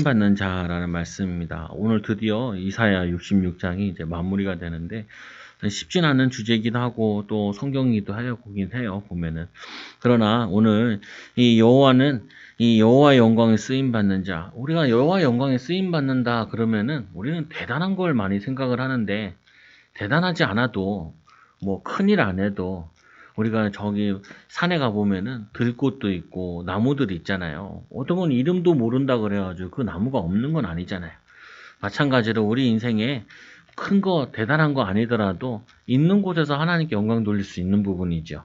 쓰임받는 자라는 말씀입니다. 오늘 드디어 이사야 66장이 이제 마무리가 되는데 쉽진 않은 주제이기도 하고 또 성경이기도 하긴 해요, 보면은. 그러나 오늘 이 여호와는 이 여호와 영광에 쓰임 받는 자. 우리가 여호와 영광에 쓰임 받는다 그러면은 우리는 대단한 걸 많이 생각을 하는데 대단하지 않아도 뭐 큰일 안 해도 우리가 저기 산에 가 보면은 들꽃도 있고 나무들 있잖아요. 어떤 건 이름도 모른다 그래가지고 그 나무가 없는 건 아니잖아요. 마찬가지로 우리 인생에 큰 거 대단한 거 아니더라도 있는 곳에서 하나님께 영광 돌릴 수 있는 부분이죠.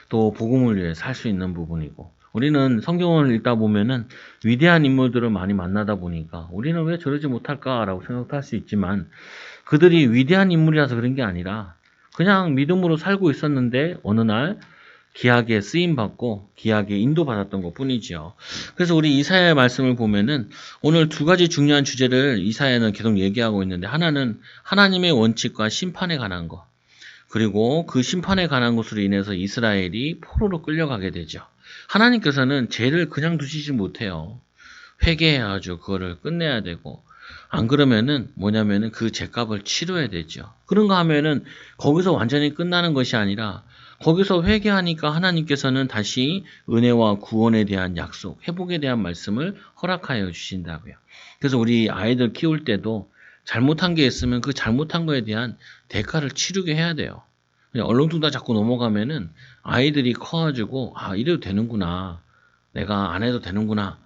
또 복음을 위해 살 수 있는 부분이고 우리는 성경을 읽다 보면은 위대한 인물들을 많이 만나다 보니까 우리는 왜 저러지 못할까라고 생각도 할 수 있지만 그들이 위대한 인물이라서 그런 게 아니라 그냥 믿음으로 살고 있었는데 어느 날 기하게 쓰임받고 기하게 인도받았던 것 뿐이지요. 그래서 우리 이사야의 말씀을 보면은 오늘 두 가지 중요한 주제를 이사야는 계속 얘기하고 있는데 하나는 하나님의 원칙과 심판에 관한 것, 그리고 그 심판에 관한 것으로 인해서 이스라엘이 포로로 끌려가게 되죠. 하나님께서는 죄를 그냥 두시지 못해요. 회개해가지고 그거를 끝내야 되고 안 그러면은 뭐냐면은 그 죄값을 치러야 되죠. 그런가 하면은 거기서 완전히 끝나는 것이 아니라 거기서 회개하니까 하나님께서는 다시 은혜와 구원에 대한 약속, 회복에 대한 말씀을 허락하여 주신다고요. 그래서 우리 아이들 키울 때도 잘못한 게 있으면 그 잘못한 거에 대한 대가를 치르게 해야 돼요. 그냥 얼렁뚱땅 자꾸 넘어가면은 아이들이 커가지고 아 이래도 되는구나, 내가 안 해도 되는구나,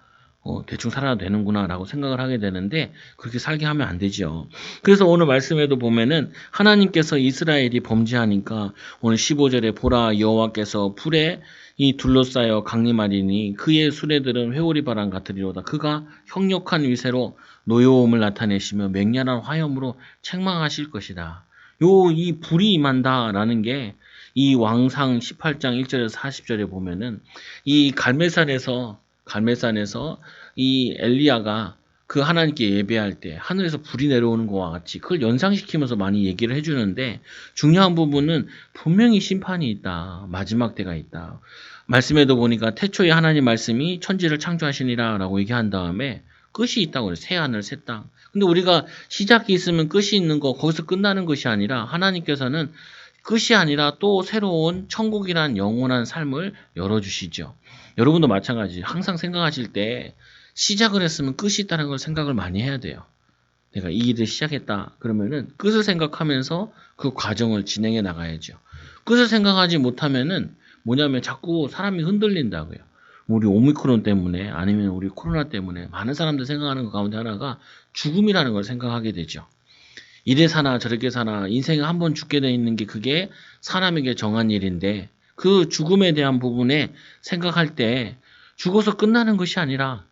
대충 살아도 되는구나 라고 생각을 하게 되는데 그렇게 살게 하면 안 되죠. 그래서 오늘 말씀에도 보면은 하나님께서 이스라엘이 범죄하니까 오늘 15절에 보라 여호와께서 불에 이 둘러싸여 강림하리니 그의 수레들은 회오리 바람 같으리로다. 그가 형력한 위세로 노여움을 나타내시며 맹렬한 화염으로 책망하실 것이다. 이 불이 임한다라는 게 이 왕상 18장 1절에서 40절에 보면은 이 갈멜산에서 이 엘리야가 그 하나님께 예배할 때 하늘에서 불이 내려오는 것과 같이 그걸 연상시키면서 많이 얘기를 해주는데 중요한 부분은 분명히 심판이 있다. 마지막 때가 있다. 말씀에도 보니까 태초에 하나님 말씀이 천지를 창조하시니라 라고 얘기한 다음에 끝이 있다고 그래요. 새하늘, 새 땅. 근데 우리가 시작이 있으면 끝이 있는 거 거기서 끝나는 것이 아니라 하나님께서는 끝이 아니라 또 새로운 천국이란 영원한 삶을 열어주시죠. 여러분도 마찬가지. 항상 생각하실 때 시작을 했으면 끝이 있다는 걸 생각을 많이 해야 돼요. 내가 이 일을 시작했다. 그러면은 끝을 생각하면서 그 과정을 진행해 나가야죠. 끝을 생각하지 못하면은 뭐냐면 자꾸 사람이 흔들린다고요. 우리 오미크론 때문에 아니면 우리 코로나 때문에 많은 사람들 생각하는 것 가운데 하나가 죽음이라는 걸 생각하게 되죠. 이래 사나 저렇게 사나 인생에 한 번 죽게 돼 있는 게 그게 사람에게 정한 일인데 그 죽음에 대한 부분에 생각할 때 죽어서 끝나는 것이 아니라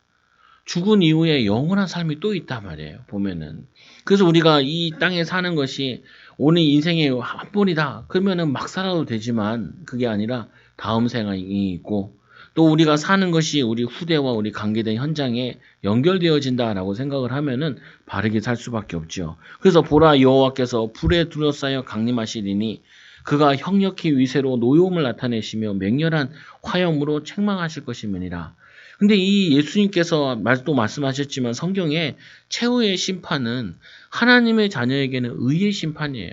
죽은 이후에 영원한 삶이 또 있단 말이에요. 보면은. 그래서 우리가 이 땅에 사는 것이 오늘 인생의 한 번이다. 그러면은 막 살아도 되지만 그게 아니라 다음 생이 있고 또 우리가 사는 것이 우리 후대와 우리 관계된 현장에 연결되어진다라고 생각을 하면은 바르게 살 수밖에 없죠. 그래서 보라 여호와께서 불에 둘러싸여 강림하시리니 그가 형력히 위세로 노여움을 나타내시며 맹렬한 화염으로 책망하실 것이니라. 근데 이 예수님께서 또 말씀하셨지만 성경에 최후의 심판은 하나님의 자녀에게는 의의 심판이에요.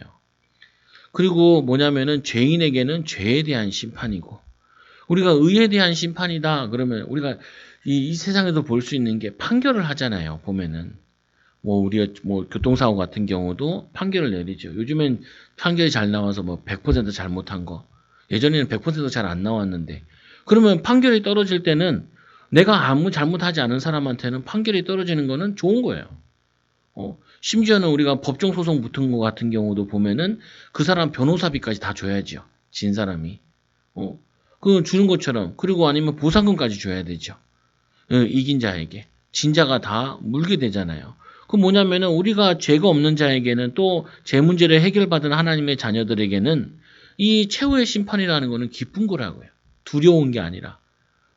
그리고 뭐냐면은 죄인에게는 죄에 대한 심판이고 우리가 의에 대한 심판이다 그러면 우리가 이 세상에도 볼 수 있는 게 판결을 하잖아요. 보면은 뭐 우리가 뭐 교통사고 같은 경우도 판결을 내리죠. 요즘엔 판결이 잘 나와서 뭐 100% 잘못한 거, 예전에는 100% 잘 안 나왔는데 그러면 판결이 떨어질 때는 내가 아무 잘못하지 않은 사람한테는 판결이 떨어지는 거는 좋은 거예요. 심지어는 우리가 법정 소송 붙은 거 같은 경우도 보면은 그 사람 변호사비까지 다 줘야죠. 진 사람이. 그 주는 것처럼 그리고 아니면 보상금까지 줘야 되죠. 이긴 자에게. 진자가 다 물게 되잖아요. 그 뭐냐면은 우리가 죄가 없는 자에게는 또 죄 문제를 해결받은 하나님의 자녀들에게는 이 최후의 심판이라는 거는 기쁜 거라고요. 두려운 게 아니라.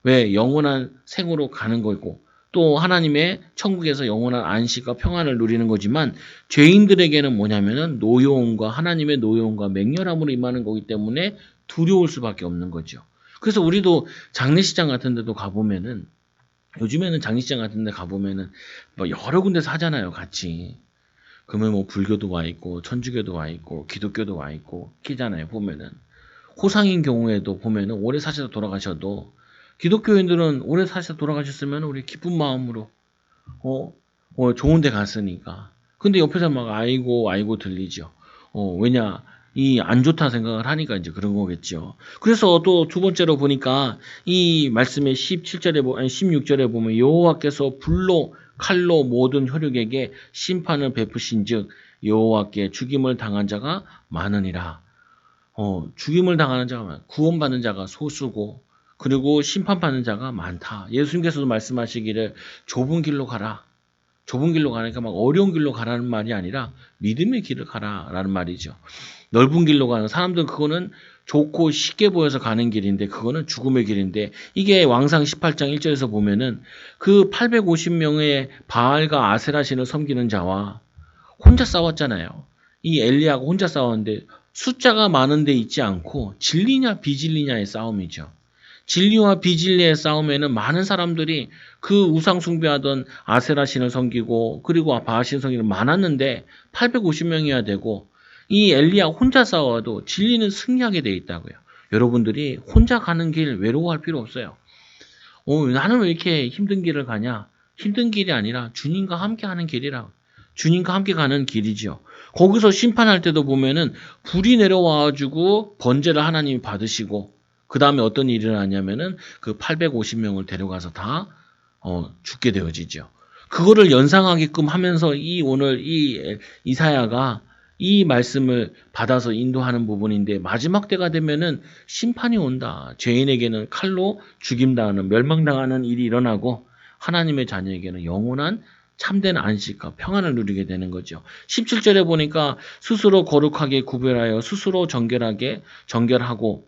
왜 영원한 생으로 가는 거고 또 하나님의 천국에서 영원한 안식과 평안을 누리는 거지만 죄인들에게는 뭐냐면은 노여움과 하나님의 노여움과 맹렬함으로 임하는 거기 때문에 두려울 수밖에 없는 거죠. 그래서 우리도 장례식장 같은 데도 가보면은 요즘에는 장례식장 같은 데 가보면은 뭐 여러 군데서 하잖아요, 같이. 그러면 뭐 불교도 와 있고, 천주교도 와 있고, 기독교도 와 있고, 키잖아요, 보면은. 호상인 경우에도 보면은 오래 사셔서 돌아가셔도, 기독교인들은 오래 사셔서 돌아가셨으면 우리 기쁜 마음으로, 어, 좋은 데 갔으니까. 근데 옆에서 막 아이고, 아이고 들리죠. 왜냐, 이 안 좋다 생각을 하니까 이제 그런 거겠죠. 그래서 또 두 번째로 보니까 이 말씀의 17절에, 아니 16절에 보면 여호와께서 불로 칼로 모든 혈육에게 심판을 베푸신 즉, 여호와께 죽임을 당한 자가 많으니라. 죽임을 당하는 자가 구원받는 자가 소수고, 그리고 심판받는 자가 많다. 예수님께서도 말씀하시기를 좁은 길로 가라. 좁은 길로 가니까 막 어려운 길로 가라는 말이 아니라 믿음의 길을 가라라는 말이죠. 넓은 길로 가는 사람들은 그거는 좋고 쉽게 보여서 가는 길인데 그거는 죽음의 길인데, 이게 왕상 18장 1절에서 보면은 그 850명의 바알과 아세라 신을 섬기는 자와 혼자 싸웠잖아요. 이 엘리야가 혼자 싸웠는데 숫자가 많은 데 있지 않고 진리냐 비진리냐의 싸움이죠. 진리와 비진리의 싸움에는 많은 사람들이 그 우상 숭배하던 아세라 신을 섬기고 그리고 바알 신을 섬기는 많았는데 850명이어야 되고, 이 엘리야 혼자 싸워도 진리는 승리하게 돼 있다고요. 여러분들이 혼자 가는 길 외로워할 필요 없어요. 나는 왜 이렇게 힘든 길을 가냐? 힘든 길이 아니라 주님과 함께 하는 길이라. 주님과 함께 가는 길이죠. 거기서 심판할 때도 보면은 불이 내려와가지고 번제를 하나님이 받으시고, 그 다음에 어떤 일이 일어나냐면은 그 850명을 데려가서 다 죽게 되어지죠. 그거를 연상하게끔 하면서 오늘 이 이사야가 이 말씀을 받아서 인도하는 부분인데, 마지막 때가 되면은 심판이 온다. 죄인에게는 칼로 죽임당하는, 멸망당하는 일이 일어나고, 하나님의 자녀에게는 영원한 참된 안식과 평안을 누리게 되는 거죠. 17절에 보니까 스스로 거룩하게 구별하여 스스로 정결하고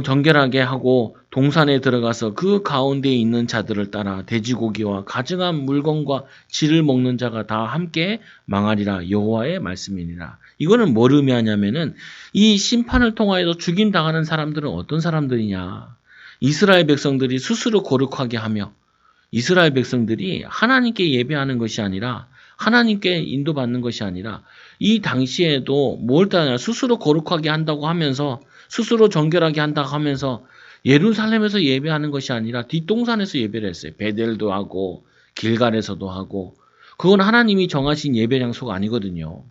정결하게 하고 동산에 들어가서 그 가운데 있는 자들을 따라 돼지고기와 가증한 물건과 쥐를 먹는 자가 다 함께 망하리라. 여호와의 말씀이니라. 이거는 뭘 의미하냐면은 이 심판을 통하여서 죽임 당하는 사람들은 어떤 사람들이냐? 이스라엘 백성들이 스스로 거룩하게 하며, 이스라엘 백성들이 하나님께 예배하는 것이 아니라, 하나님께 인도받는 것이 아니라, 이 당시에도 뭘 따냐, 스스로 거룩하게 한다고 하면서, 스스로 정결하게 한다고 하면서 예루살렘에서 예배하는 것이 아니라 뒷동산에서 예배를 했어요. 베델도 하고 길갈에서도 하고. 그건 하나님이 정하신 예배 장소가 아니거든요.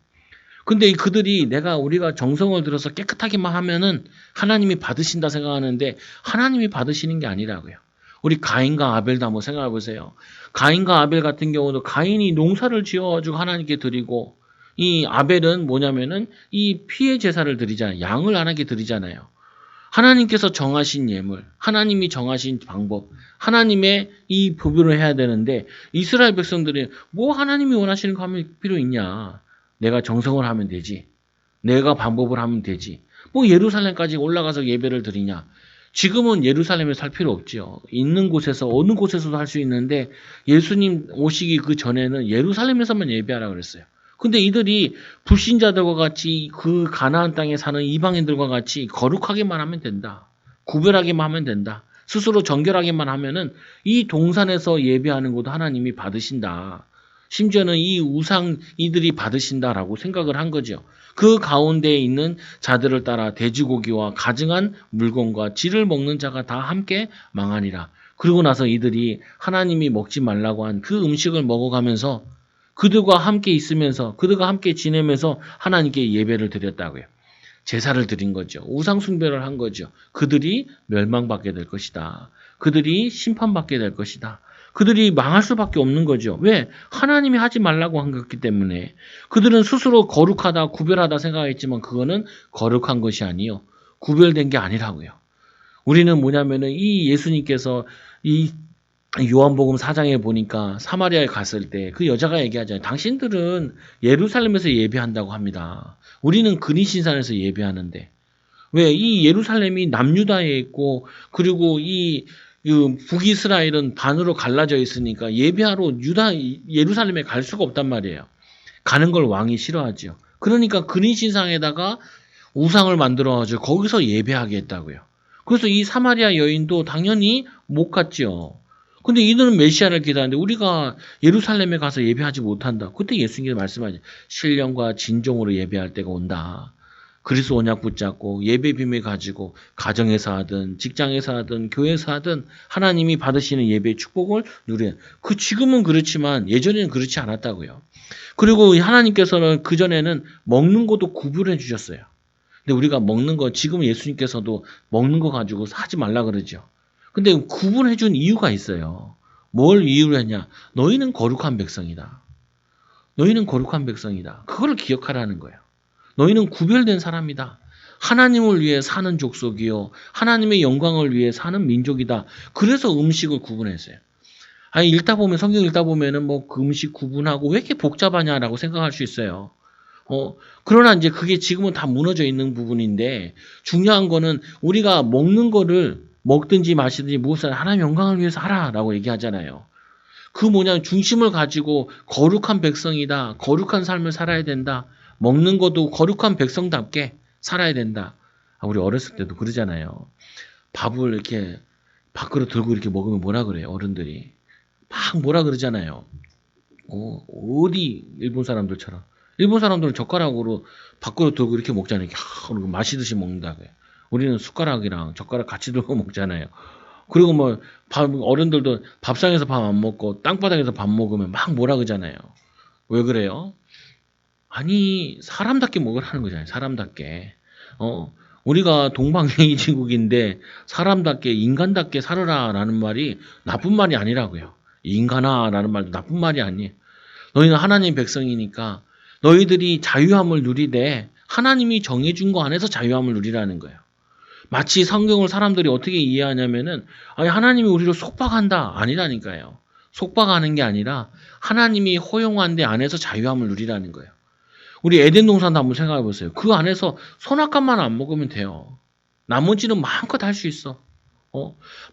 근데 그들이 우리가 정성을 들여서 깨끗하게만 하면은 하나님이 받으신다 생각하는데, 하나님이 받으시는 게 아니라고요. 우리 가인과 아벨도 한번 생각해 보세요. 가인과 아벨 같은 경우도 가인이 농사를 지어가지고 하나님께 드리고, 이 아벨은 뭐냐면은 이 피의 제사를 드리잖아요. 양을 하나님께 드리잖아요. 하나님께서 정하신 예물, 하나님이 정하신 방법, 하나님의 이 법으로 해야 되는데, 이스라엘 백성들이 뭐 하나님이 원하시는 거 하면 필요 있냐? 내가 정성을 하면 되지. 내가 방법을 하면 되지. 뭐 예루살렘까지 올라가서 예배를 드리냐? 지금은 예루살렘에 살 필요 없지요. 있는 곳에서 어느 곳에서도 할 수 있는데, 예수님 오시기 그 전에는 예루살렘에서만 예배하라 그랬어요. 근데 이들이 불신자들과 같이 그 가나안 땅에 사는 이방인들과 같이 거룩하게만 하면 된다. 구별하게만 하면 된다. 스스로 정결하게만 하면은 이 동산에서 예배하는 것도 하나님이 받으신다. 심지어는 이 우상 이들이 받으신다라고 생각을 한 거죠. 그 가운데에 있는 자들을 따라 돼지고기와 가증한 물건과 쥐를 먹는 자가 다 함께 망하니라. 그러고 나서 이들이 하나님이 먹지 말라고 한 그 음식을 먹어가면서 그들과 함께 있으면서 그들과 함께 지내면서 하나님께 예배를 드렸다고요. 제사를 드린 거죠. 우상 숭배를 한 거죠. 그들이 멸망받게 될 것이다. 그들이 심판받게 될 것이다. 그들이 망할 수밖에 없는 거죠. 왜? 하나님이 하지 말라고 한 거기 때문에. 그들은 스스로 거룩하다, 구별하다 생각했지만 그거는 거룩한 것이 아니요. 구별된 게 아니라고요. 우리는 뭐냐면은 이 예수님께서 이 요한복음 4장에 보니까 사마리아에 갔을 때 그 여자가 얘기하잖아요. 당신들은 예루살렘에서 예배한다고 합니다. 우리는 그리신산에서 예배하는데, 왜 이 예루살렘이 남유다에 있고 그리고 이 북이스라엘은 반으로 갈라져 있으니까 예배하러 예루살렘에 갈 수가 없단 말이에요. 가는 걸 왕이 싫어하죠. 그러니까 그리신상에다가 우상을 만들어가지고 거기서 예배하게 했다고요. 그래서 이 사마리아 여인도 당연히 못 갔죠. 근데 이들은 메시아를 기다리는데 우리가 예루살렘에 가서 예배하지 못한다. 그때 예수님께서 말씀하죠. 신령과 진정으로 예배할 때가 온다. 그리스도 언약 붙잡고 예배 비밀 가지고 가정에서 하든 직장에서 하든 교회에서 하든 하나님이 받으시는 예배의 축복을 누려요. 그 지금은 그렇지만 예전에는 그렇지 않았다고요. 그리고 하나님께서는 그전에는 먹는 것도 구분해 주셨어요. 근데 우리가 먹는 거 지금 예수님께서도 먹는 거 가지고 하지 말라 그러죠. 근데 구분해 준 이유가 있어요. 뭘 이유로 했냐? 너희는 거룩한 백성이다. 너희는 거룩한 백성이다. 그거를 기억하라는 거예요. 너희는 구별된 사람이다. 하나님을 위해 사는 족속이요. 하나님의 영광을 위해 사는 민족이다. 그래서 음식을 구분했어요. 아니, 읽다 보면, 성경 읽다 보면은 뭐 그 음식 구분하고 왜 이렇게 복잡하냐라고 생각할 수 있어요. 그러나 이제 그게 지금은 다 무너져 있는 부분인데 중요한 거는 우리가 먹는 거를 먹든지 마시든지 무엇을 하나님 영광을 위해서 하라라고 얘기하잖아요. 그 뭐냐면 중심을 가지고 거룩한 백성이다. 거룩한 삶을 살아야 된다. 먹는 것도 거룩한 백성답게 살아야 된다. 우리 어렸을 때도 그러잖아요. 밥을 이렇게 밖으로 들고 이렇게 먹으면 뭐라 그래요? 어른들이. 막 뭐라 그러잖아요. 어디 일본 사람들처럼. 일본 사람들은 젓가락으로 밖으로 들고 이렇게 먹잖아요. 그리고 마시듯이 먹는다고요. 우리는 숟가락이랑 젓가락 같이 들고 먹잖아요. 그리고 뭐 어른들도 밥상에서 밥 안 먹고 땅바닥에서 밥 먹으면 막 뭐라 그러잖아요. 왜 그래요? 아니 사람답게 먹으라는 거잖아요. 사람답게. 우리가 동방예의지국인데 사람답게 인간답게 살아라라는 말이 나쁜 말이 아니라고요. 인간아라는 말도 나쁜 말이 아니에요. 너희는 하나님 백성이니까 너희들이 자유함을 누리되 하나님이 정해준 거 안에서 자유함을 누리라는 거예요. 마치 성경을 사람들이 어떻게 이해하냐면은 아니 하나님이 우리를 속박한다 아니라니까요. 속박하는 게 아니라 하나님이 허용한 데 안에서 자유함을 누리라는 거예요. 우리 에덴 동산도 한번 생각해 보세요. 그 안에서 선악과만 안 먹으면 돼요. 나머지는 마음껏 할 수 있어.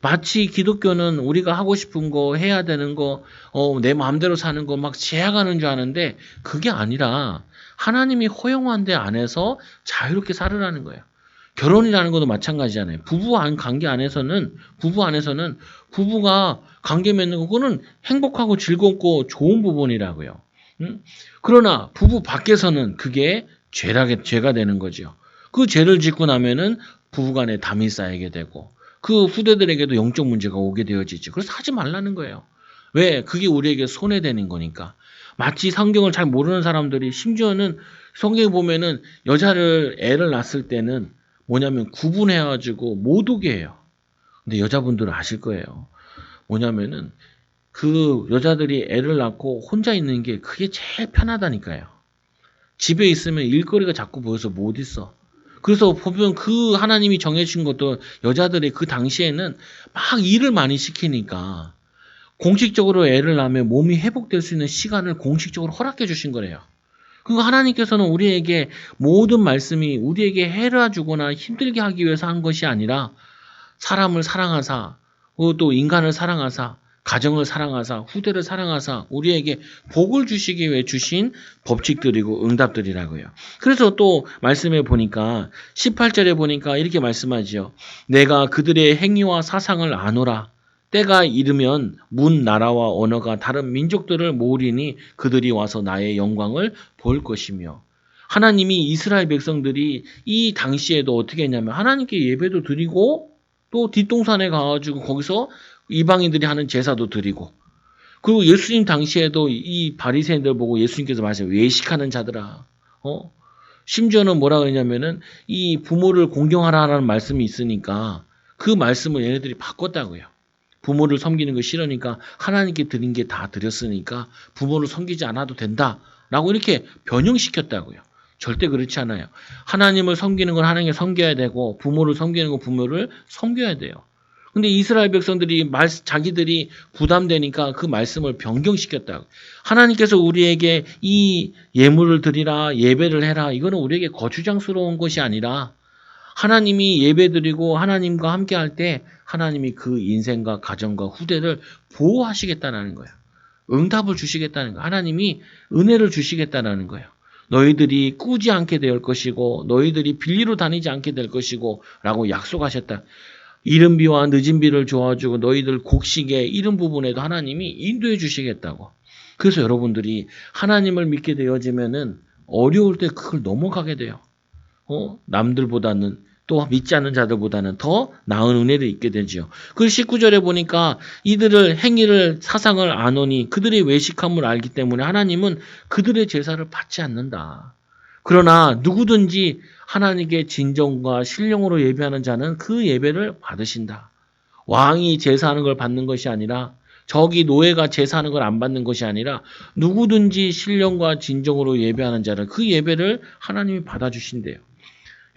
마치 기독교는 우리가 하고 싶은 거 해야 되는 거, 내 마음대로 사는 거 막 제약하는 줄 아는데 그게 아니라 하나님이 허용한 데 안에서 자유롭게 살으라는 거예요. 결혼이라는 것도 마찬가지잖아요. 부부 안에서는 부부가 관계 맺는 거는 행복하고 즐겁고 좋은 부분이라고요. 응? 그러나 부부 밖에서는 그게 죄가 되는 거죠. 그 죄를 짓고 나면은 부부간에 담이 쌓이게 되고 그 후대들에게도 영적 문제가 오게 되어지죠. 그래서 하지 말라는 거예요. 왜? 그게 우리에게 손해되는 거니까. 마치 성경을 잘 모르는 사람들이 심지어는 성경에 보면은 애를 낳았을 때는 뭐냐면 구분해가지고 못 오게 해요. 근데 여자분들은 아실 거예요. 뭐냐면은 그 여자들이 애를 낳고 혼자 있는 게 그게 제일 편하다니까요. 집에 있으면 일거리가 자꾸 보여서 못 있어. 그래서 보면 그 하나님이 정해주신 것도 여자들이 그 당시에는 막 일을 많이 시키니까 공식적으로 애를 낳으면 몸이 회복될 수 있는 시간을 공식적으로 허락해 주신 거래요. 그리고 하나님께서는 우리에게 모든 말씀이 우리에게 해를 주거나 힘들게 하기 위해서 한 것이 아니라 사람을 사랑하사 또 인간을 사랑하사 가정을 사랑하사 후대를 사랑하사 우리에게 복을 주시기 위해 주신 법칙들이고 응답들이라고요. 그래서 또 말씀해 보니까 18절에 보니까 이렇게 말씀하지요. 내가 그들의 행위와 사상을 아노라. 때가 이르면 문 나라와 언어가 다른 민족들을 모으리니 그들이 와서 나의 영광을 볼 것이며 하나님이 이스라엘 백성들이 이 당시에도 어떻게 했냐면 하나님께 예배도 드리고 또 뒷동산에 가가지고 거기서 이방인들이 하는 제사도 드리고 그리고 예수님 당시에도 이 바리새인들 보고 예수님께서 말씀하세요. 외식하는 자들아. 심지어는 뭐라 그러냐면은 이 부모를 공경하라는 말씀이 있으니까 그 말씀을 얘네들이 바꿨다고요. 부모를 섬기는 거 싫으니까 하나님께 드린 게 다 드렸으니까 부모를 섬기지 않아도 된다라고 이렇게 변형시켰다고요. 절대 그렇지 않아요. 하나님을 섬기는 건 하나님께 섬겨야 되고 부모를 섬기는 건 부모를 섬겨야 돼요. 근데 이스라엘 백성들이 자기들이 부담되니까 그 말씀을 변경시켰다. 하나님께서 우리에게 이 예물을 드리라, 예배를 해라. 이거는 우리에게 거추장스러운 것이 아니라 하나님이 예배드리고 하나님과 함께 할 때 하나님이 그 인생과 가정과 후대를 보호하시겠다는 거예요. 응답을 주시겠다는 거예요. 하나님이 은혜를 주시겠다는 거예요. 너희들이 꾸지 않게 될 것이고 너희들이 빌리로 다니지 않게 될 것이고 라고 약속하셨다. 이른 비와 늦은 비를 주어주고 너희들 곡식의 이른 부분에도 하나님이 인도해 주시겠다고. 그래서 여러분들이 하나님을 믿게 되어지면은 어려울 때 그걸 넘어가게 돼요. 남들보다는 또 믿지 않는 자들보다는 더 나은 은혜를 입게 되지요. 그 19절에 보니까 이들을 행위를 사상을 아노니 그들의 외식함을 알기 때문에 하나님은 그들의 제사를 받지 않는다. 그러나 누구든지 하나님께 진정과 신령으로 예배하는 자는 그 예배를 받으신다. 왕이 제사하는 걸 받는 것이 아니라 저기 노예가 제사하는 걸 안 받는 것이 아니라 누구든지 신령과 진정으로 예배하는 자를 그 예배를 하나님이 받아주신대요.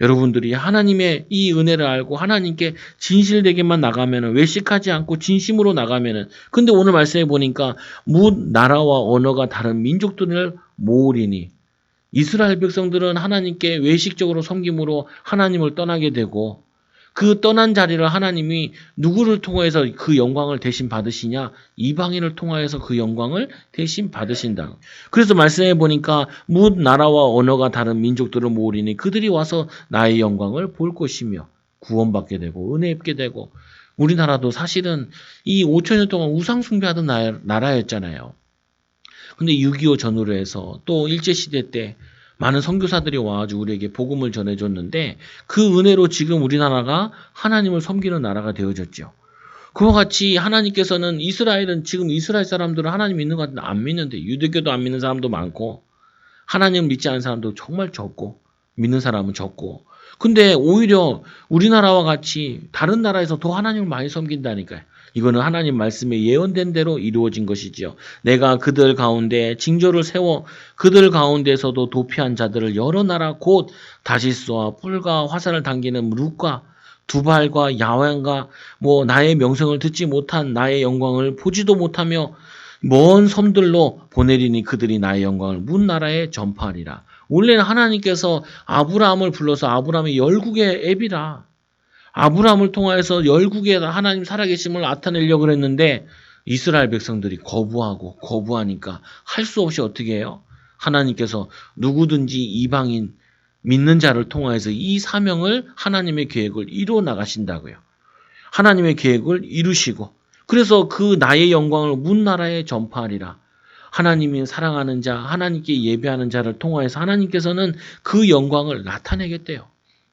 여러분들이 하나님의 이 은혜를 알고 하나님께 진실되게만 나가면은 외식하지 않고 진심으로 나가면은 근데 오늘 말씀해 보니까 뭇 나라와 언어가 다른 민족들을 모으리니 이스라엘 백성들은 하나님께 외식적으로 섬김으로 하나님을 떠나게 되고 그 떠난 자리를 하나님이 누구를 통해서 그 영광을 대신 받으시냐? 이방인을 통하여서 그 영광을 대신 받으신다. 그래서 말씀해 보니까 뭇 나라와 언어가 다른 민족들을 모으리니 그들이 와서 나의 영광을 볼 것이며 구원받게 되고 은혜 입게 되고 우리나라도 사실은 이 5천 년 동안 우상 숭배하던 나라였잖아요. 근데 6.25 전후로 해서 또 일제시대 때 많은 선교사들이 와가지고 우리에게 복음을 전해줬는데 그 은혜로 지금 우리나라가 하나님을 섬기는 나라가 되어졌죠. 그와 같이 하나님께서는 이스라엘은 지금 이스라엘 사람들은 하나님 믿는 것 같은데 안 믿는데 유대교도 안 믿는 사람도 많고 하나님 믿지 않는 사람도 정말 적고 믿는 사람은 적고 근데 오히려 우리나라와 같이 다른 나라에서 더 하나님을 많이 섬긴다니까요. 이거는 하나님 말씀에 예언된 대로 이루어진 것이지요. 내가 그들 가운데 징조를 세워 그들 가운데서도 도피한 자들을 여러 나라 곧 다시스와 뿔과 화살을 당기는 룻과 두발과 야왕과 나의 명성을 듣지 못한 나의 영광을 보지도 못하며 먼 섬들로 보내리니 그들이 나의 영광을 문 나라에 전파하리라. 원래는 하나님께서 아브라함을 불러서 아브라함의 열국의 애비라. 아브라함을 통하여서 열국에 하나님 살아계심을 나타내려고 했는데 이스라엘 백성들이 거부하니까 할 수 없이 어떻게 해요? 하나님께서 누구든지 이방인 믿는 자를 통하여서 이 사명을 하나님의 계획을 이루어 나가신다고요. 하나님의 계획을 이루시고 그래서 그 나의 영광을 문 나라에 전파하리라. 하나님이 사랑하는 자, 하나님께 예배하는 자를 통하여서 하나님께서는 그 영광을 나타내겠대요.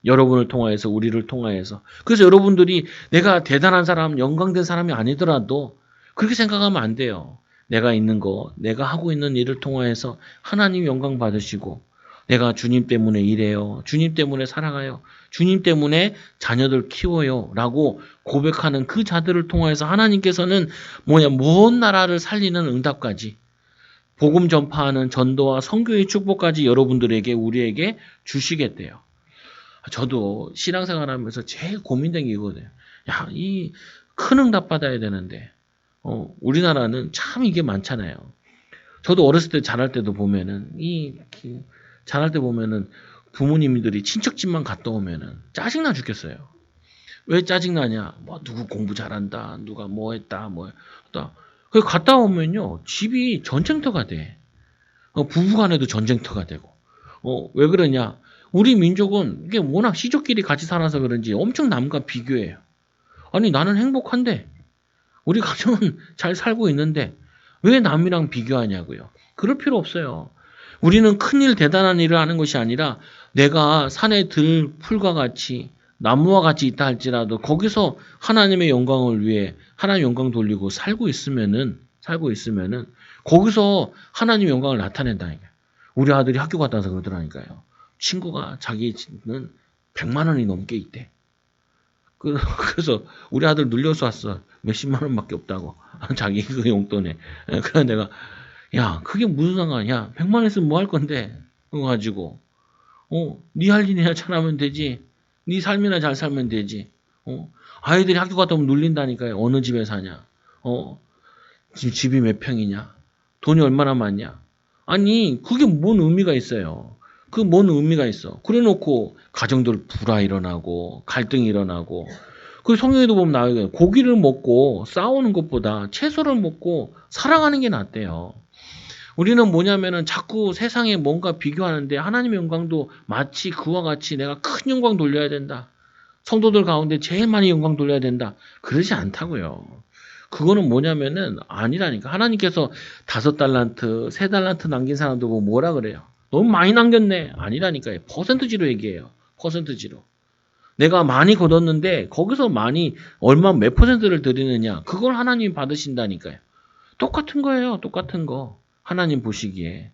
여러분을 통하여서 우리를 통하여서. 그래서 여러분들이 내가 대단한 사람, 영광된 사람이 아니더라도 그렇게 생각하면 안 돼요. 내가 있는 거, 내가 하고 있는 일을 통하여서 하나님 영광 받으시고 내가 주님 때문에 일해요. 주님 때문에 살아가요. 주님 때문에 자녀들 키워요. 라고 고백하는 그 자들을 통해서 하나님께서는 먼 나라를 살리는 응답까지 복음 전파하는 전도와 선교의 축복까지 여러분들에게 우리에게 주시겠대요. 저도 신앙생활하면서 제일 고민된 게 이거예요. 야, 이 큰 응답 받아야 되는데 우리나라는 참 이게 많잖아요. 저도 어렸을 때 자랄 때도 보면은 자랄 때 보면은 부모님들이 친척집만 갔다 오면은 짜증나 죽겠어요. 왜 짜증나냐? 누구 공부 잘한다, 누가 뭐 했다, 뭐 했다. 그 갔다 오면요 집이 전쟁터가 돼. 부부간에도 전쟁터가 되고. 왜 그러냐? 우리 민족은 이게 워낙 시족끼리 같이 살아서 그런지 엄청 남과 비교해요. 아니 나는 행복한데 우리 가정은 잘 살고 있는데 왜 남이랑 비교하냐고요. 그럴 필요 없어요. 우리는 큰일 대단한 일을 하는 것이 아니라 내가 산에 들 풀과 같이 나무와 같이 있다 할지라도 거기서 하나님의 영광을 위해 하나님 영광 돌리고 살고 있으면은 거기서 하나님 영광을 나타낸다니까요. 우리 아들이 학교 갔다 와서 그러더라니까요. 친구가 자기는 100만 원이 넘게 있대. 그래서 우리 아들 눌려서 왔어. 몇십만 원밖에 없다고. 자기 그 용돈에. 그래서 내가 야 그게 무슨 상관이야. 100만 원 있으면 뭐 할 건데. 그거 가지고 네 할 일이나 잘하면 되지. 네 삶이나 잘 살면 되지. 아이들이 학교 갔다 오면 눌린다니까요. 어느 집에 사냐. 지금 집이 몇 평이냐. 돈이 얼마나 많냐. 아니 그게 뭔 의미가 있어요. 그 뭔 의미가 있어. 그래놓고 가정들 불화 일어나고 갈등이 일어나고 그 성경에도 보면 나와요. 고기를 먹고 싸우는 것보다 채소를 먹고 사랑하는 게 낫대요. 우리는 뭐냐면은 자꾸 세상에 뭔가 비교하는데 하나님의 영광도 마치 그와 같이 내가 큰 영광 돌려야 된다. 성도들 가운데 제일 많이 영광 돌려야 된다. 그러지 않다고요. 그거는 뭐냐면은 아니라니까. 하나님께서 5달란트, 3달란트 남긴 사람들 보고 뭐라 그래요? 너무 많이 남겼네. 아니라니까요. 퍼센트지로 얘기해요. 퍼센트지로. 내가 많이 거뒀는데 거기서 많이 얼마 몇 퍼센트를 드리느냐. 그걸 하나님이 받으신다니까요. 똑같은 거예요. 똑같은 거. 하나님 보시기에.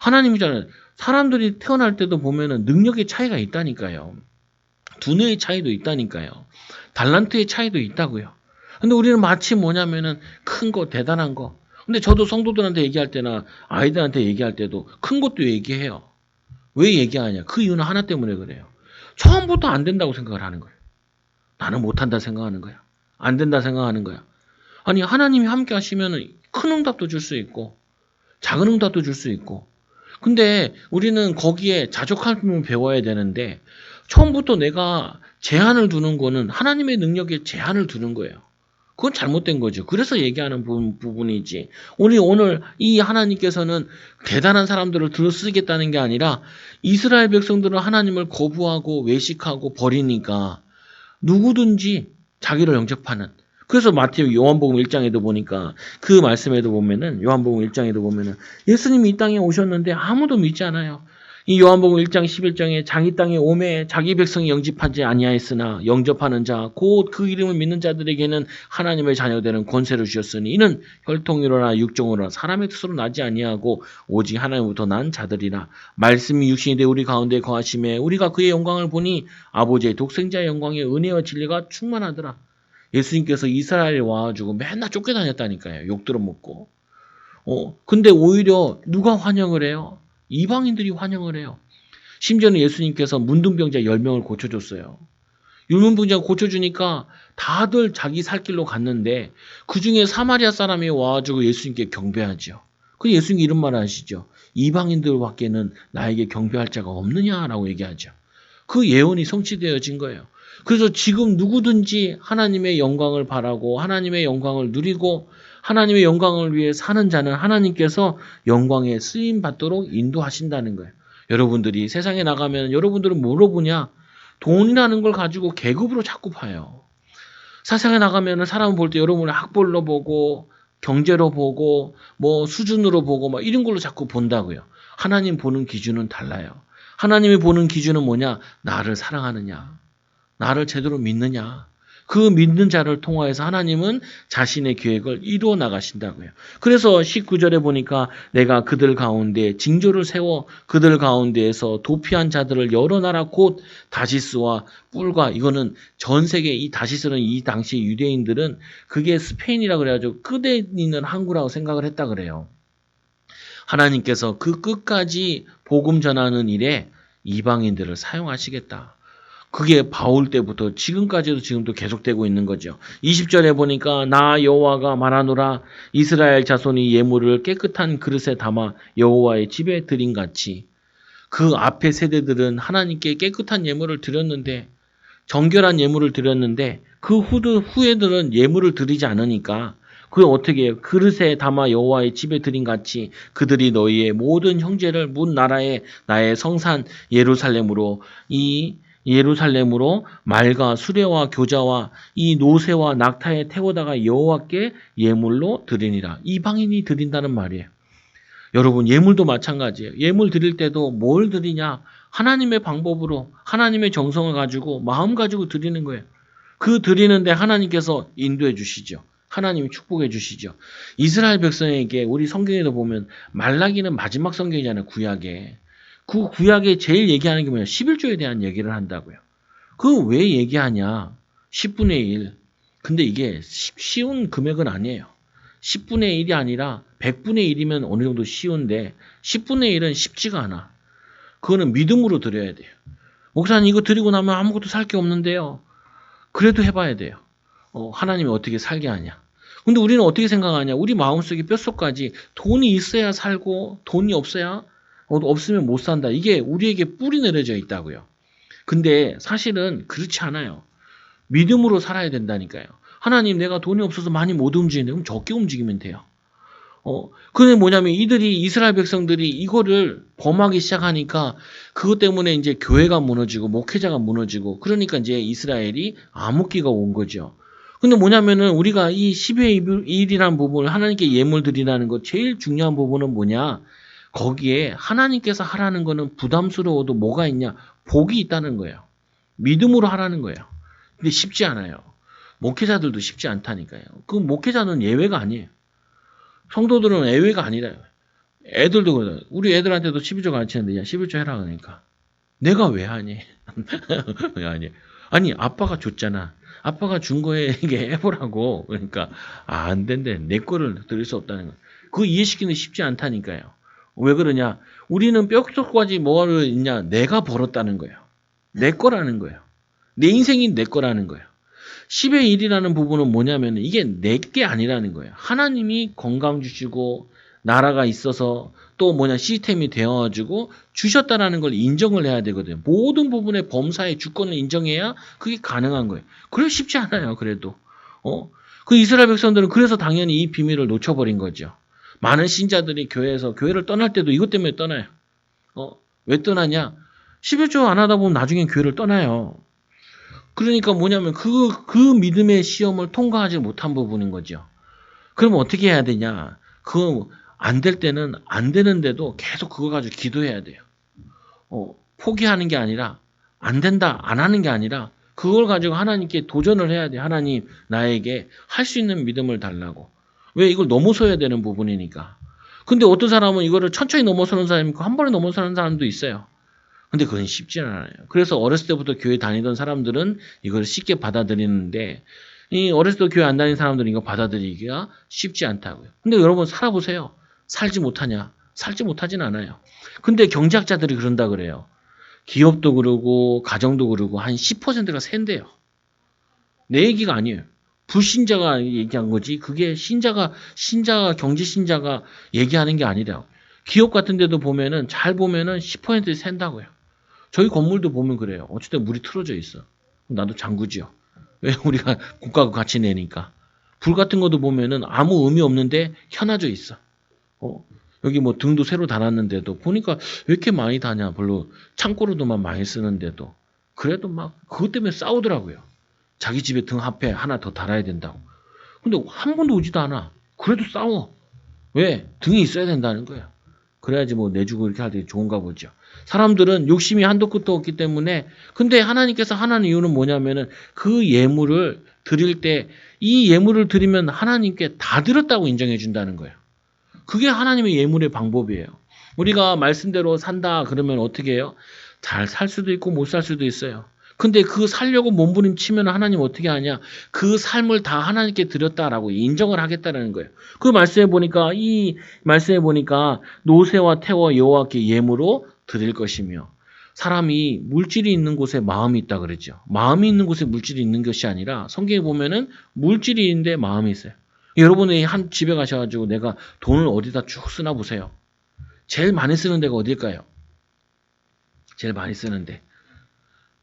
하나님이잖아요. 사람들이 태어날 때도 보면은 능력의 차이가 있다니까요. 두뇌의 차이도 있다니까요. 달란트의 차이도 있다고요. 근데 우리는 마치 뭐냐면은 큰 거, 대단한 거. 근데 저도 성도들한테 얘기할 때나 아이들한테 얘기할 때도 큰 것도 얘기해요. 왜 얘기하냐? 그 이유는 하나 때문에 그래요. 처음부터 안 된다고 생각을 하는 거예요. 나는 못한다 생각하는 거야. 안 된다 생각하는 거야. 아니, 하나님이 함께 하시면은 큰 응답도 줄 수 있고, 작은 응답도 줄 수 있고. 근데 우리는 거기에 자족함을 배워야 되는데, 처음부터 내가 제한을 두는 거는 하나님의 능력에 제한을 두는 거예요. 그건 잘못된 거죠. 그래서 얘기하는 부분이지. 우리 오늘 이 하나님께서는 대단한 사람들을 들어쓰겠다는 게 아니라 이스라엘 백성들은 하나님을 거부하고 외식하고 버리니까 누구든지 자기를 영접하는. 그래서 마태복 요한복음 1장에도 보니까 그 말씀에도 보면은 요한복음 1장에도 보면은 예수님이 이 땅에 오셨는데 아무도 믿지 않아요. 이 요한복음 1장 11장에 자기 땅에 오매 자기 백성이 영접하지 아니하였으나 영접하는 자 곧 그 이름을 믿는 자들에게는 하나님의 자녀되는 권세를 주셨으니 이는 혈통이로나 육정으로나 사람의 뜻으로 나지 아니하고 오직 하나님부터 난 자들이라. 말씀이 육신이 되어 우리 가운데 거하심에 우리가 그의 영광을 보니 아버지의 독생자의 영광의 은혜와 진리가 충만하더라. 예수님께서 이스라엘에 와가지고 맨날 쫓겨다녔다니까요. 욕 들어먹고. 근데 오히려 누가 환영을 해요? 이방인들이 환영을 해요. 심지어는 예수님께서 문둥병자 10명을 고쳐줬어요. 문둥병자 고쳐주니까 다들 자기 살 길로 갔는데 그 중에 사마리아 사람이 와가지고 예수님께 경배하죠. 그 예수님 이런 말 하시죠. 이방인들밖에는 나에게 경배할 자가 없느냐라고 얘기하죠. 그 예언이 성취되어진 거예요. 그래서 지금 누구든지 하나님의 영광을 바라고 하나님의 영광을 누리고 하나님의 영광을 위해 사는 자는 하나님께서 영광에 쓰임 받도록 인도하신다는 거예요. 여러분들이 세상에 나가면 여러분들은 뭐로 보냐? 돈이라는 걸 가지고 계급으로 자꾸 봐요. 세상에 나가면 사람을 볼 때 여러분을 학벌로 보고 경제로 보고 뭐 수준으로 보고 막 이런 걸로 자꾸 본다고요. 하나님 보는 기준은 달라요. 하나님이 보는 기준은 뭐냐? 나를 사랑하느냐? 나를 제대로 믿느냐? 그 믿는 자를 통하여서 하나님은 자신의 계획을 이루어 나가신다고요. 그래서 19절에 보니까 내가 그들 가운데 징조를 세워 그들 가운데에서 도피한 자들을 여러 나라 곧 다시스와 뿔과 이거는 전 세계 이 다시스는 이 당시 유대인들은 그게 스페인이라 그래가지고 끝에 있는 항구라고 생각을 했다 그래요. 하나님께서 그 끝까지 복음 전하는 일에 이방인들을 사용하시겠다. 그게 바울 때부터 지금까지도 지금도 계속되고 있는 거죠. 20절에 보니까 나 여호와가 말하노라 이스라엘 자손이 예물을 깨끗한 그릇에 담아 여호와의 집에 드린 같이 그 앞에 세대들은 하나님께 깨끗한 예물을 드렸는데 정결한 예물을 드렸는데 그 후에들은 예물을 드리지 않으니까 그 어떻게 해요? 그릇에 담아 여호와의 집에 드린 같이 그들이 너희의 모든 형제를 문 나라에 나의 성산 예루살렘으로 말과 수레와 교자와 이 노새와 낙타에 태우다가 여호와께 예물로 드리니라. 이방인이 드린다는 말이에요. 여러분 예물도 마찬가지예요. 예물 드릴 때도 뭘 드리냐? 하나님의 방법으로 하나님의 정성을 가지고 마음 가지고 드리는 거예요. 그 드리는데 하나님께서 인도해 주시죠. 하나님이 축복해 주시죠. 이스라엘 백성에게 우리 성경에도 보면 말라기는 마지막 성경이잖아요. 구약에. 그 구약에 제일 얘기하는 게 뭐냐? 11조에 대한 얘기를 한다고요. 그 왜 얘기하냐? 10분의 1. 근데 이게 쉬운 금액은 아니에요. 10분의 1이 아니라 100분의 1이면 어느 정도 쉬운데 10분의 1은 쉽지가 않아. 그거는 믿음으로 드려야 돼요. 목사님 이거 드리고 나면 아무것도 살 게 없는데요. 그래도 해봐야 돼요. 하나님이 어떻게 살게 하냐. 근데 우리는 어떻게 생각하냐. 우리 마음속에 뼛속까지 돈이 있어야 살고 돈이 없으면 못 산다. 이게 우리에게 뿌리 내려져 있다고요. 근데 사실은 그렇지 않아요. 믿음으로 살아야 된다니까요. 하나님 내가 돈이 없어서 많이 못 움직이는데 그럼 적게 움직이면 돼요. 그게 뭐냐면 이들이 이스라엘 백성들이 이거를 범하기 시작하니까 그것 때문에 이제 교회가 무너지고 목회자가 무너지고 그러니까 이제 이스라엘이 암흑기가 온 거죠. 근데 뭐냐면은 우리가 이 10의 1이라는 부분을 하나님께 예물 드리라는 거 제일 중요한 부분은 뭐냐? 거기에 하나님께서 하라는 거는 부담스러워도 뭐가 있냐? 복이 있다는 거예요. 믿음으로 하라는 거예요. 근데 쉽지 않아요. 목회자들도 쉽지 않다니까요. 그 목회자는 예외가 아니에요. 성도들은 예외가 아니라요. 애들도 그래요. 우리 애들한테도 11조 가르치는데 야 11조 해라 그러니까 내가 왜 하니? 왜 하니? 아니 아빠가 줬잖아. 아빠가 준 거에 이게 해보라고. 그러니까 안 된대. 내 거를 드릴 수 없다는 거. 그거 이해시키는 게 쉽지 않다니까요. 왜 그러냐? 우리는 뼛속까지 뭐를 있냐? 내가 벌었다는 거예요. 내 거라는 거예요. 내 인생이 내 거라는 거예요. 10의 1이라는 부분은 뭐냐면 이게 내 게 아니라는 거예요. 하나님이 건강 주시고 나라가 있어서 또 뭐냐 시스템이 되어가지고 주셨다라는 걸 인정을 해야 되거든요. 모든 부분의 범사의 주권을 인정해야 그게 가능한 거예요. 그래 쉽지 않아요. 그래도 그 이스라엘 백성들은 그래서 당연히 이 비밀을 놓쳐버린 거죠. 많은 신자들이 교회에서 교회를 떠날 때도 이것 때문에 떠나요. 왜 떠나냐? 11조 안 하다 보면 나중엔 교회를 떠나요. 그러니까 뭐냐면 그 믿음의 시험을 통과하지 못한 부분인 거죠. 그럼 어떻게 해야 되냐? 그거 안 될 때는 안 되는데도 계속 그거 가지고 기도해야 돼요. 포기하는 게 아니라 안 된다, 안 하는 게 아니라 그걸 가지고 하나님께 도전을 해야 돼. 하나님 나에게 할 수 있는 믿음을 달라고. 왜 이걸 넘어서야 되는 부분이니까. 근데 어떤 사람은 이거를 천천히 넘어서는 사람이 있고 한 번에 넘어서는 사람도 있어요. 근데 그건 쉽지는 않아요. 그래서 어렸을 때부터 교회 다니던 사람들은 이걸 쉽게 받아들이는데 이 어렸을 때 교회 안 다니는 사람들은 이거 받아들이기가 쉽지 않다고요. 근데 여러분 살아보세요. 살지 못하냐? 살지 못하진 않아요. 근데 경제학자들이 그런다 그래요. 기업도 그러고 가정도 그러고 한 10%가 샌대요. 내 얘기가 아니에요. 불신자가 얘기한 거지. 그게 신자가 경제 신자가 얘기하는 게 아니라 기업 같은 데도 보면은 잘 보면은 10% 샌다고요. 저희 건물도 보면 그래요. 어쨌든 물이 틀어져 있어. 나도 잠그지요. 왜 우리가 국가가 같이 내니까. 불 같은 것도 보면은 아무 의미 없는데 켜놔져 있어. 여기 뭐 등도 새로 달았는데도 보니까 왜 이렇게 많이 다냐. 별로 창고로도만 많이 쓰는데도. 그래도 막 그것 때문에 싸우더라고요. 자기 집에 등 앞에 하나 더 달아야 된다고. 근데 한 번도 오지도 않아. 그래도 싸워. 왜? 등이 있어야 된다는 거예요. 그래야지 뭐 내주고 이렇게 할 때 좋은가 보죠. 사람들은 욕심이 한도 끝도 없기 때문에 근데 하나님께서 하나는 이유는 뭐냐면은 그 예물을 드릴 때 이 예물을 드리면 하나님께 다 드렸다고 인정해 준다는 거예요. 그게 하나님의 예물의 방법이에요. 우리가 말씀대로 산다 그러면 어떻게 해요? 잘 살 수도 있고 못 살 수도 있어요. 근데 그 살려고 몸부림치면 하나님 어떻게 하냐? 그 삶을 다 하나님께 드렸다라고 인정을 하겠다는 거예요. 그 말씀에 보니까 노새와 태와 여호와께 예물로 드릴 것이며 사람이 물질이 있는 곳에 마음이 있다 그러죠. 마음이 있는 곳에 물질이 있는 것이 아니라 성경에 보면은 물질이 있는데 마음이 있어요. 여러분이 한 집에 가셔가지고 내가 돈을 어디다 쭉 쓰나 보세요. 제일 많이 쓰는 데가 어딜까요? 제일 많이 쓰는데.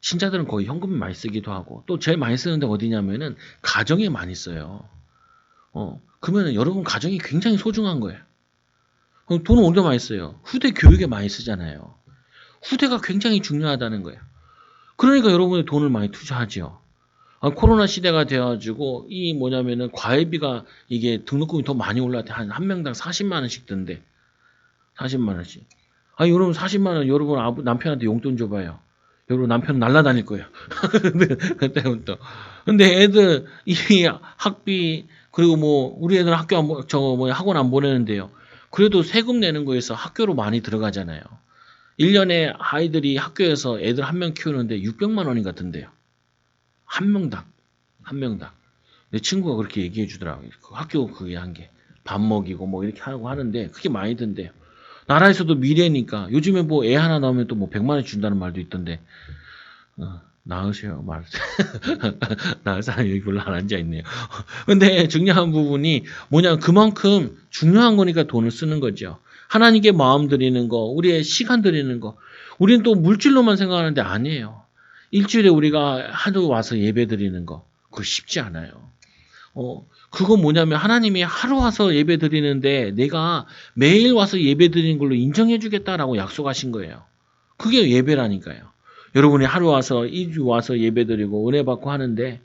신자들은 거의 현금을 많이 쓰기도 하고 또 제일 많이 쓰는 데가 어디냐면은 가정에 많이 써요. 그러면 여러분 가정이 굉장히 소중한 거예요. 돈을 어디다 많이 써요? 후대 교육에 많이 쓰잖아요. 후대가 굉장히 중요하다는 거예요. 그러니까 여러분이 돈을 많이 투자하죠. 코로나 시대가 되어가지고 이 뭐냐면은 과외비가 이게 등록금이 더 많이 올라왔대. 한 명당 40만 원씩 든대. 40만 원씩. 여러분 40만 원 여러분 남편한테 용돈 줘봐요. 여러분 남편 날라다닐 거예요. 그때부터. 근데 애들 이 학비 그리고 뭐 우리 애들 학원 안 보내는데요. 그래도 세금 내는 거에서 학교로 많이 들어가잖아요. 1년에 아이들이 학교에서 애들 한 명 키우는데 600만 원인 같은데요. 한 명당. 한 명당. 내 친구가 그렇게 얘기해 주더라고요. 그 학교 그게 한 게. 밥 먹이고 뭐 이렇게 하고 하는데 그게 많이 든대요. 나라에서도 미래니까 요즘에 뭐 애 하나 나오면 또 뭐 100만 원 준다는 말도 있던데 나으세요 말 나을 사람이 여기 별로 안 앉아 있네요. 근데 중요한 부분이 뭐냐 그만큼 중요한 거니까 돈을 쓰는 거죠. 하나님께 마음 드리는 거, 우리의 시간 드리는 거, 우리는 또 물질로만 생각하는데 아니에요. 일주일에 우리가 하루 와서 예배 드리는 거, 그거 쉽지 않아요. 그건 뭐냐면 하나님이 하루 와서 예배 드리는데 내가 매일 와서 예배 드리는 걸로 인정해 주겠다라고 약속하신 거예요. 그게 예배라니까요. 여러분이 하루 와서 2주 와서 예배 드리고 은혜 받고 하는데,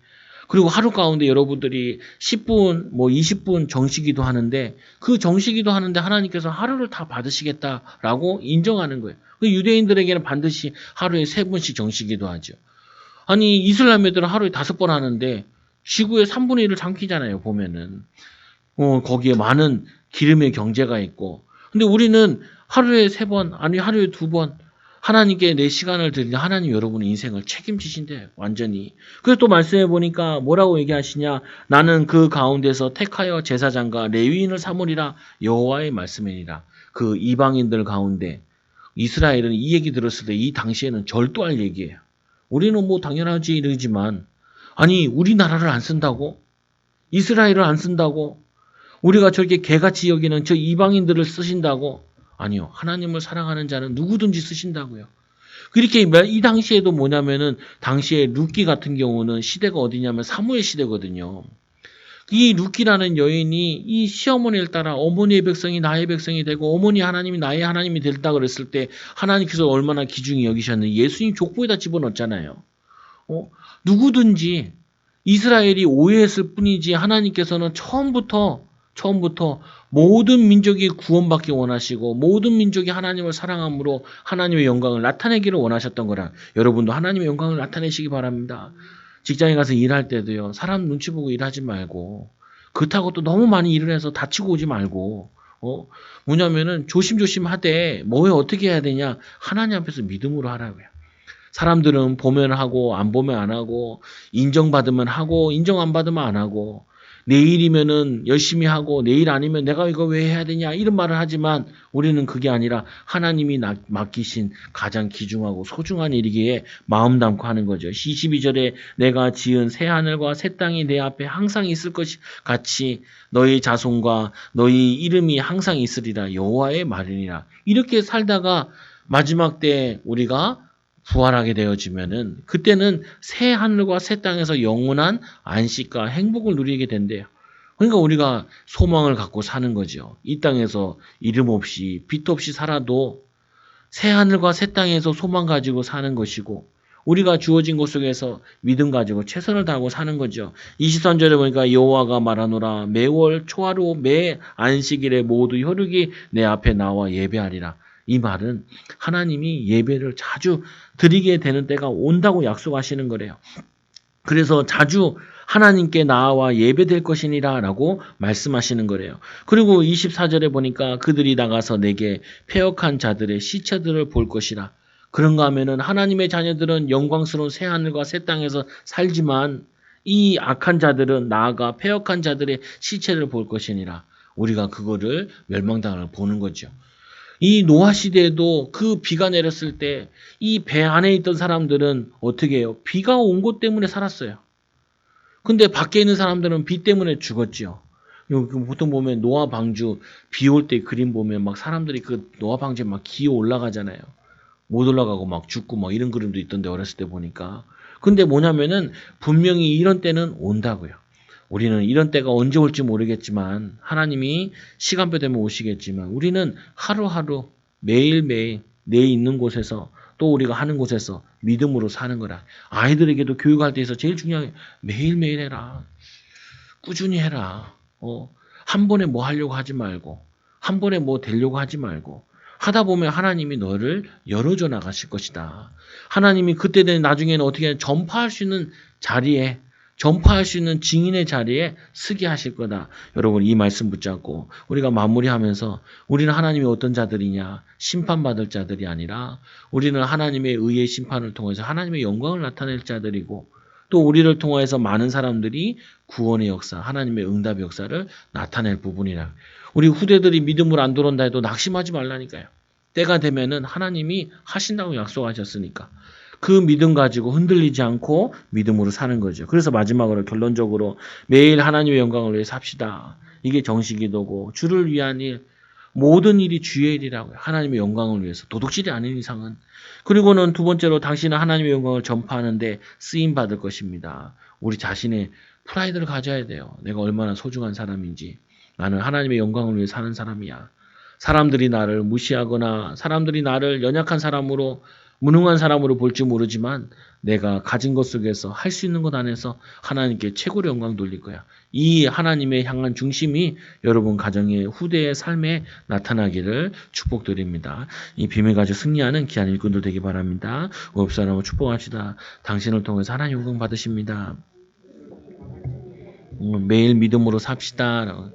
그리고 하루 가운데 여러분들이 10분, 20분 정시기도 하는데, 그 정시기도 하는데 하나님께서 하루를 다 받으시겠다라고 인정하는 거예요. 그 유대인들에게는 반드시 하루에 3번씩 정시기도 하죠. 아니, 이슬람 애들은 하루에 5번 하는데 지구의 3분의 1을 삼키잖아요, 보면은. 거기에 많은 기름의 경제가 있고. 근데 우리는 하루에 3번, 아니 하루에 2번 하나님께 내 시간을 드리냐. 하나님 여러분의 인생을 책임지신대, 완전히. 그래서 또 말씀해 보니까 뭐라고 얘기하시냐. 나는 그 가운데서 택하여 제사장과 레위인을 삼으리라. 여호와의 말씀이니라. 그 이방인들 가운데 이스라엘은 이 얘기 들었을 때 이 당시에는 절도할 얘기예요. 우리는 뭐 당연하지 이러지만, 아니 우리나라를 안 쓴다고? 이스라엘을 안 쓴다고? 우리가 저렇게 개같이 여기는 저 이방인들을 쓰신다고? 아니요. 하나님을 사랑하는 자는 누구든지 쓰신다고요. 그렇게 이 당시에도 뭐냐면은 당시에 룻기 같은 경우는 시대가 어디냐면 사무엘 시대거든요. 이 룻기라는 여인이 이 시어머니를 따라 어머니의 백성이 나의 백성이 되고 어머니 하나님이 나의 하나님이 됐다 그랬을 때 하나님께서 얼마나 귀중히 여기셨는지 예수님 족보에다 집어넣었잖아요. 누구든지 이스라엘이 오해했을 뿐이지 하나님께서는 처음부터 모든 민족이 구원받기 원하시고 모든 민족이 하나님을 사랑함으로 하나님의 영광을 나타내기를 원하셨던 거라. 여러분도 하나님의 영광을 나타내시기 바랍니다. 직장에 가서 일할 때도요. 사람 눈치 보고 일하지 말고, 그렇다고 또 너무 많이 일을 해서 다치고 오지 말고, 뭐냐면은 조심조심 하되 뭐에 어떻게 해야 되냐. 하나님 앞에서 믿음으로 하라고요. 사람들은 보면 하고 안 보면 안 하고, 인정받으면 하고 인정 안 받으면 안 하고, 내일이면은 열심히 하고 내일 아니면 내가 이거 왜 해야 되냐 이런 말을 하지만 우리는 그게 아니라 하나님이 맡기신 가장 귀중하고 소중한 일이기에 마음 담고 하는 거죠. 22절에 내가 지은 새 하늘과 새 땅이 내 앞에 항상 있을 것이 같이 너희 자손과 너희 이름이 항상 있으리라. 여호와의 말이니라. 이렇게 살다가 마지막 때 우리가 부활하게 되어지면은 그때는 새 하늘과 새 땅에서 영원한 안식과 행복을 누리게 된대요. 그러니까 우리가 소망을 갖고 사는 거죠. 이 땅에서 이름 없이 빛 없이 살아도 새 하늘과 새 땅에서 소망 가지고 사는 것이고, 우리가 주어진 것 속에서 믿음 가지고 최선을 다하고 사는 거죠. 23절에 보니까 여호와가 말하노라. 매월 초하루 매 안식일에 모두 혈육이 내 앞에 나와 예배하리라. 이 말은 하나님이 예배를 자주 드리게 되는 때가 온다고 약속하시는 거래요. 그래서 자주 하나님께 나와 예배될 것이니라 라고 말씀하시는 거래요. 그리고 24절에 보니까 그들이 나가서 내게 패역한 자들의 시체들을 볼 것이라. 그런가 하면은 하나님의 자녀들은 영광스러운 새하늘과 새 땅에서 살지만 이 악한 자들은 나아가 패역한 자들의 시체를 볼 것이니라. 우리가 그거를 멸망당을 보는 거죠. 이 노아 시대에도 그 비가 내렸을 때 이 배 안에 있던 사람들은 어떻게 해요? 비가 온 것 때문에 살았어요. 근데 밖에 있는 사람들은 비 때문에 죽었지요. 보통 보면 노아 방주 비 올 때 그림 보면 막 사람들이 그 노아 방주에 막 기어 올라가잖아요. 못 올라가고 막 죽고 막 이런 그림도 있던데 어렸을 때 보니까. 근데 뭐냐면은 분명히 이런 때는 온다고요. 우리는 이런 때가 언제 올지 모르겠지만 하나님이 시간표 되면 오시겠지만 우리는 하루하루 매일매일 내 있는 곳에서 또 우리가 하는 곳에서 믿음으로 사는 거라. 아이들에게도 교육할 때 있어 제일 중요한 게 매일매일 해라. 꾸준히 해라. 한 번에 뭐 하려고 하지 말고 한 번에 뭐 되려고 하지 말고 하다 보면 하나님이 너를 열어줘 나가실 것이다. 하나님이 그때 된 나중에는 어떻게 전파할 수 있는 자리에 전파할 수 있는 증인의 자리에 서게 하실 거다. 여러분 이 말씀 붙잡고 우리가 마무리하면서 우리는 하나님이 어떤 자들이냐. 심판받을 자들이 아니라 우리는 하나님의 의의 심판을 통해서 하나님의 영광을 나타낼 자들이고 또 우리를 통해서 많은 사람들이 구원의 역사, 하나님의 응답의 역사를 나타낼 부분이라. 우리 후대들이 믿음을 안 들어온다 해도 낙심하지 말라니까요. 때가 되면은 하나님이 하신다고 약속하셨으니까. 그 믿음 가지고 흔들리지 않고 믿음으로 사는 거죠. 그래서 마지막으로 결론적으로 매일 하나님의 영광을 위해 삽시다. 이게 정식기도고 주를 위한 일, 모든 일이 주의 일이라고요. 하나님의 영광을 위해서 도둑질이 아닌 이상은. 그리고는 두 번째로 당신은 하나님의 영광을 전파하는데 쓰임 받을 것입니다. 우리 자신의 프라이드를 가져야 돼요. 내가 얼마나 소중한 사람인지. 나는 하나님의 영광을 위해 사는 사람이야. 사람들이 나를 무시하거나 사람들이 나를 연약한 사람으로 무능한 사람으로 볼지 모르지만 내가 가진 것 속에서 할 수 있는 것 안에서 하나님께 최고로 영광 돌릴 거야. 이 하나님의 향한 중심이 여러분 가정의 후대의 삶에 나타나기를 축복드립니다. 이 비밀 가지고 승리하는 귀한 일꾼들 되기 바랍니다. 오업사람을 축복합시다. 당신을 통해서 하나님 영광 받으십니다. 매일 믿음으로 삽시다.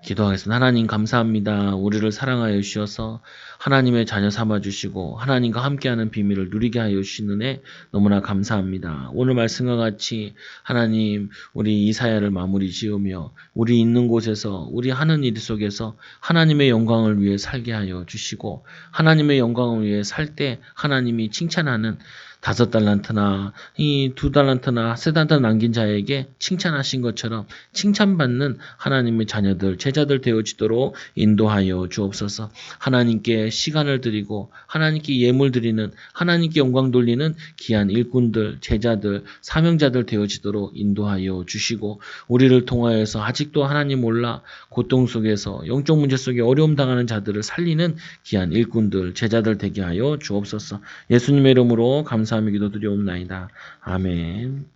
기도하겠습니다. 하나님 감사합니다. 우리를 사랑하여 주셔서 하나님의 자녀 삼아 주시고 하나님과 함께하는 비밀을 누리게 하여 주시는 애 너무나 감사합니다. 오늘 말씀과 같이 하나님 우리 이사야를 마무리 지으며 우리 있는 곳에서 우리 하는 일 속에서 하나님의 영광을 위해 살게 하여 주시고 하나님의 영광을 위해 살 때 하나님이 칭찬하는 5달란트나 이 2달란트나 3달란트 남긴 자에게 칭찬하신 것처럼 칭찬받는 하나님의 자녀들, 제자들 되어지도록 인도하여 주옵소서. 하나님께 시간을 드리고 하나님께 예물 드리는 하나님께 영광 돌리는 귀한 일꾼들, 제자들, 사명자들 되어지도록 인도하여 주시고 우리를 통하여서 아직도 하나님 몰라 고통 속에서 영적 문제 속에 어려움 당하는 자들을 살리는 귀한 일꾼들, 제자들 되게 하여 주옵소서. 예수님의 이름으로 감사하며 기도드리옵나이다. 아멘.